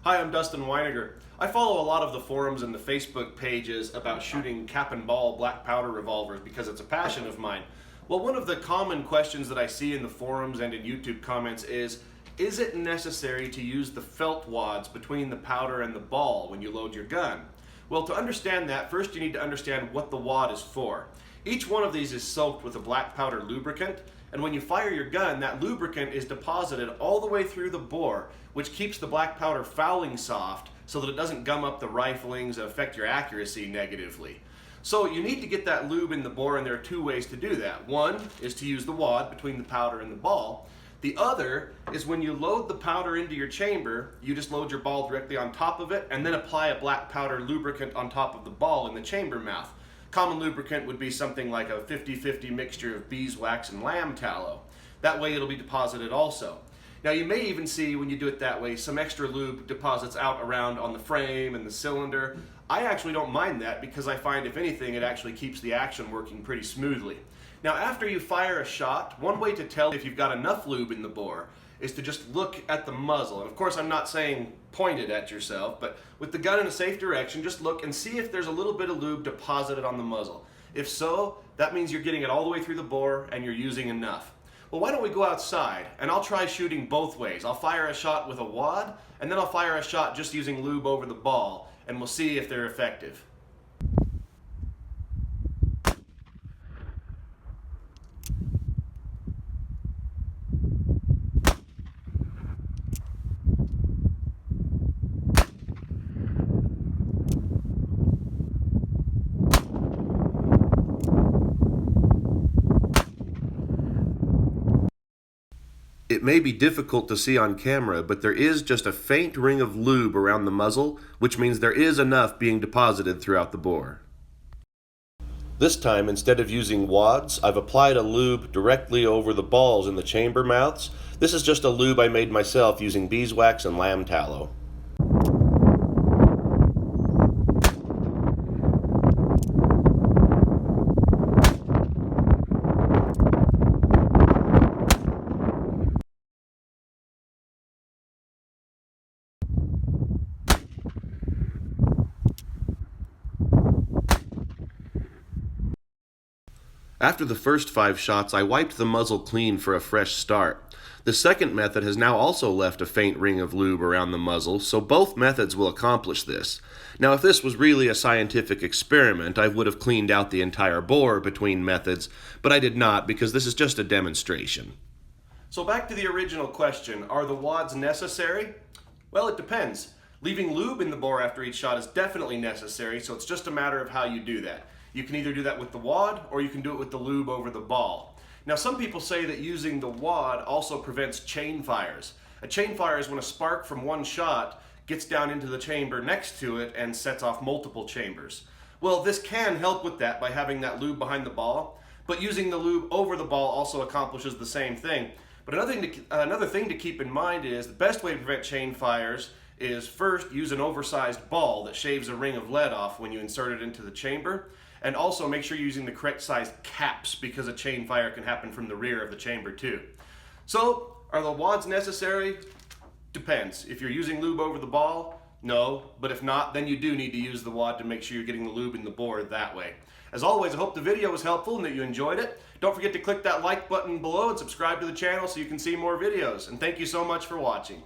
Hi, I'm Dustin Weiniger. I follow a lot of the forums and the Facebook pages about shooting cap and ball black powder revolvers because it's a passion of mine. Well, one of the common questions that I see in the forums and in YouTube comments is it necessary to use the felt wads between the powder and the ball when you load your gun? Well, to understand that, first you need to understand what the wad is for. Each one of these is soaked with a black powder lubricant, and when you fire your gun, that lubricant is deposited all the way through the bore, which keeps the black powder fouling soft so that it doesn't gum up the riflings and affect your accuracy negatively. So you need to get that lube in the bore, and there are two ways to do that. One is to use the wad between the powder and the ball. The other is when you load the powder into your chamber, you just load your ball directly on top of it and then apply a black powder lubricant on top of the ball in the chamber mouth. Common lubricant would be something like a 50-50 mixture of beeswax and lamb tallow. That way it'll be deposited also. Now you may even see, when you do it that way, some extra lube deposits out around on the frame and the cylinder. I actually don't mind that because I find, if anything, it actually keeps the action working pretty smoothly. Now after you fire a shot, one way to tell if you've got enough lube in the bore is to just look at the muzzle. And of course I'm not saying point it at yourself, but with the gun in a safe direction, just look and see if there's a little bit of lube deposited on the muzzle. If so, that means you're getting it all the way through the bore and you're using enough. Well, why don't we go outside and I'll try shooting both ways. I'll fire a shot with a wad and then I'll fire a shot just using lube over the ball, and we'll see if they're effective. It may be difficult to see on camera, but there is just a faint ring of lube around the muzzle, which means there is enough being deposited throughout the bore. This time, instead of using wads, I've applied a lube directly over the balls in the chamber mouths. This is just a lube I made myself using beeswax and lamb tallow. After the first 5 shots, I wiped the muzzle clean for a fresh start. The second method has now also left a faint ring of lube around the muzzle, so both methods will accomplish this. Now, if this was really a scientific experiment, I would have cleaned out the entire bore between methods, but I did not because this is just a demonstration. So back to the original question, are the wads necessary? Well, it depends. Leaving lube in the bore after each shot is definitely necessary, so it's just a matter of how you do that. You can either do that with the wad or you can do it with the lube over the ball. Now some people say that using the wad also prevents chain fires. A chain fire is when a spark from one shot gets down into the chamber next to it and sets off multiple chambers. Well, this can help with that by having that lube behind the ball, but using the lube over the ball also accomplishes the same thing. But another thing to keep in mind is the best way to prevent chain fires is first use an oversized ball that shaves a ring of lead off when you insert it into the chamber. And also make sure you're using the correct size caps because a chain fire can happen from the rear of the chamber too. So, are the wads necessary? Depends. If you're using lube over the ball, no. But if not, then you do need to use the wad to make sure you're getting the lube in the bore that way. As always, I hope the video was helpful and that you enjoyed it. Don't forget to click that like button below and subscribe to the channel so you can see more videos. And thank you so much for watching.